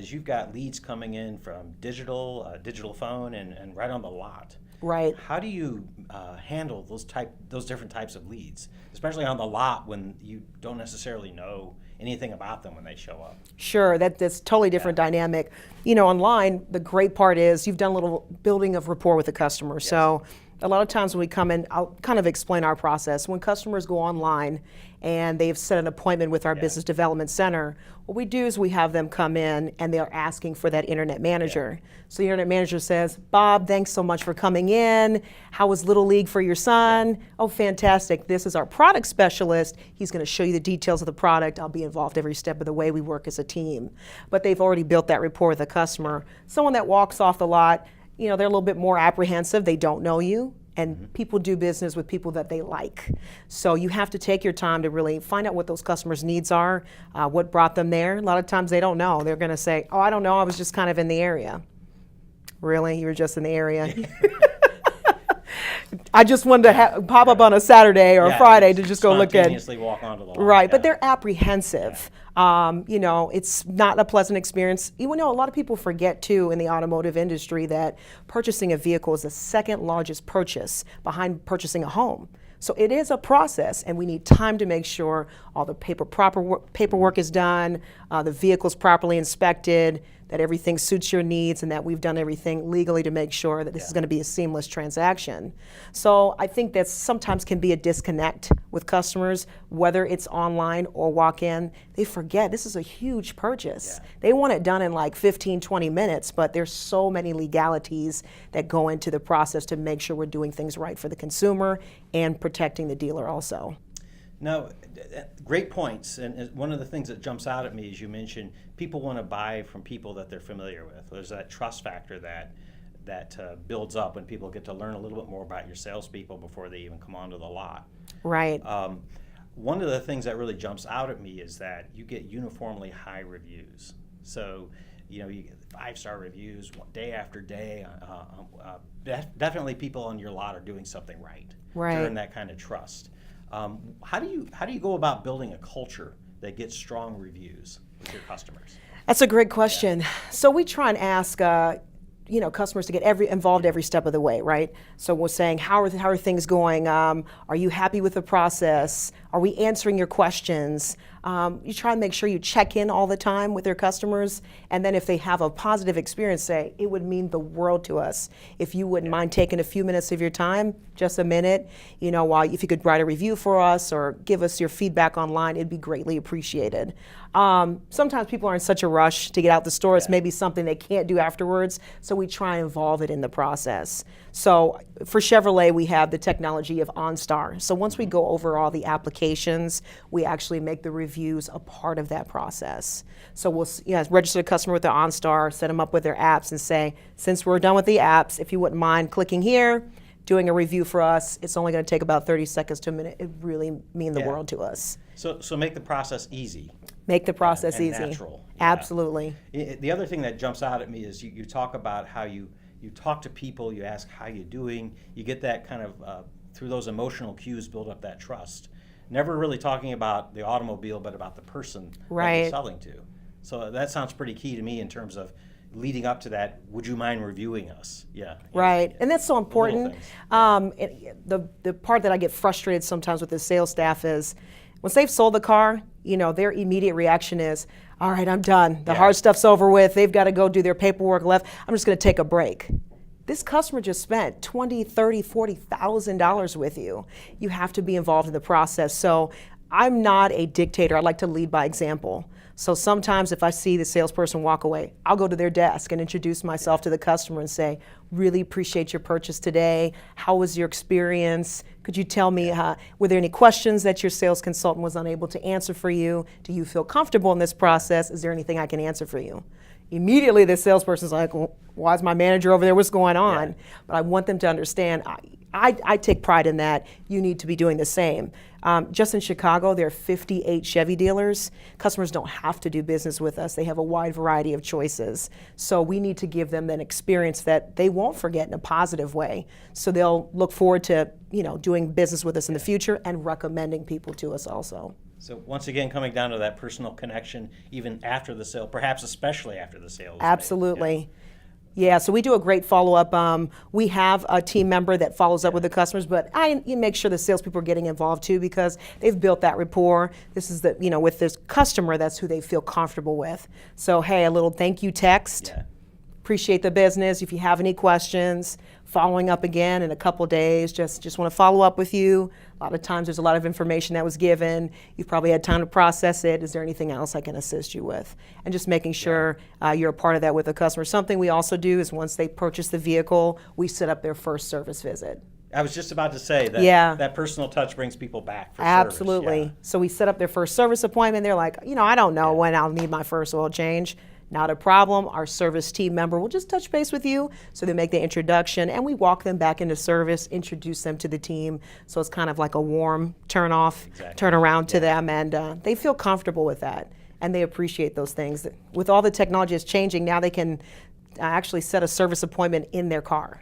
is you've got leads coming in from digital phone, and right on the lot. Right. How do you handle those different types of leads, especially on the lot when you don't necessarily know anything about them when they show up? Sure, that's totally different dynamic. Online, the great part is you've done a little building of rapport with the customer. Yes. So a lot of times when we come in, I'll kind of explain our process. When customers go online and they've set an appointment with our business development center, what we do is we have them come in and they're asking for that internet manager. So the internet manager says, Bob, thanks so much for coming in. How was Little League for your son? Oh, fantastic. This is our product specialist. He's going to show you the details of the product. I'll be involved every step of the way. We work as a team. But they've already built that rapport with the customer. Someone that walks off the lot, they're a little bit more apprehensive. They don't know you. And people do business with people that they like. So you have to take your time to really find out what those customers' needs are, what brought them there. A lot of times they don't know. They're going to say, oh, I don't know, I was just kind of in the area. Really? You were just in the area? I just wanted to pop up on a Saturday or a Friday to just go look at. Spontaneously walk onto the lot. Right, but they're apprehensive. It's not a pleasant experience. A lot of people forget too in the automotive industry that purchasing a vehicle is the second largest purchase behind purchasing a home. So it is a process, and we need time to make sure all the paperwork is done, the vehicle's properly inspected, that everything suits your needs, and that we've done everything legally to make sure that this is going to be a seamless transaction. So I think that sometimes can be a disconnect with customers, whether it's online or walk-in. They forget this is a huge purchase. They want it done in like 15, 20 minutes, but there's so many legalities that go into the process to make sure we're doing things right for the consumer and protecting the dealer also. No, great points. And one of the things that jumps out at me is you mentioned people want to buy from people that they're familiar with. There's that trust factor that builds up when people get to learn a little bit more about your salespeople before they even come onto the lot. Right. One of the things that really jumps out at me is that you get uniformly high reviews. So, you get 5-star reviews day after day. Definitely people on your lot are doing something right. Right. To earn that kind of trust. How do you go about building a culture that gets strong reviews with your customers? That's a great question. So we try and ask customers to get involved every step of the way, right? So we're saying, how are things going? Are you happy with the process? Are we answering your questions? You try and make sure you check in all the time with your customers, and then if they have a positive experience, say, it would mean the world to us if you wouldn't mind taking a few minutes of your time, just a minute, if you could write a review for us or give us your feedback online, it'd be greatly appreciated. Sometimes people are in such a rush to get out the store, it's maybe something they can't do afterwards, so we try and involve it in the process. So for Chevrolet, we have the technology of OnStar. So once we go over all the applications, we actually make the reviews a part of that process. So we'll register the customer with the OnStar, set them up with their apps, and say, since we're done with the apps, if you wouldn't mind clicking here, doing a review for us, it's only going to take about 30 seconds to a minute. It really means the world to us. So make the process easy. Make the process and easy. Natural. Absolutely. The other thing that jumps out at me is you talk about how you talk to people, you ask how you're doing, you get that kind of, through those emotional cues, build up that trust. Never really talking about the automobile, but about the person that you're selling to. So that sounds pretty key to me in terms of leading up to that. Would you mind reviewing us? Right. And that's so important. The part that I get frustrated sometimes with the sales staff is once they've sold the car, their immediate reaction is, all right, I'm done. The hard stuff's over with. They've got to go do their paperwork left. I'm just going to take a break. This customer just spent $20,000, $30,000, $40,000 with you. You have to be involved in the process. So I'm not a dictator. I like to lead by example. So sometimes if I see the salesperson walk away, I'll go to their desk and introduce myself to the customer and say, really appreciate your purchase today. How was your experience? Could you tell me, were there any questions that your sales consultant was unable to answer for you? Do you feel comfortable in this process? Is there anything I can answer for you? Immediately the salesperson's like, well, why is my manager over there? What's going on? But I want them to understand, I take pride in that. You need to be doing the same. Just in Chicago, there are 58 Chevy dealers. Customers don't have to do business with us. They have a wide variety of choices. So we need to give them an experience that they won't forget in a positive way. So they'll look forward to doing business with us in the future and recommending people to us also. So once again, coming down to that personal connection, even after the sale, perhaps especially after the sale is made. Absolutely. Yeah, so we do a great follow-up. We have a team member that follows up with the customers, but you make sure the salespeople are getting involved too, because they've built that rapport. This is with this customer, that's who they feel comfortable with. So hey, a little thank you text. Yeah. Appreciate the business. If you have any questions, following up again in a couple days, just want to follow up with you. A lot of times there's a lot of information that was given. You've probably had time to process it. Is there anything else I can assist you with? And just making sure you're a part of that with the customer. Something we also do is once they purchase the vehicle, we set up their first service visit. I was just about to say that that personal touch brings people back for Absolutely. service. So we set up their first service appointment. They're like, I don't know when I'll need my first oil change. Not a problem. Our service team member will just touch base with you. So they make the introduction and we walk them back into service, introduce them to the team. So it's kind of like a warm turn around to them, and they feel comfortable with that. And they appreciate those things. With all the technology that's changing, now they can actually set a service appointment in their car.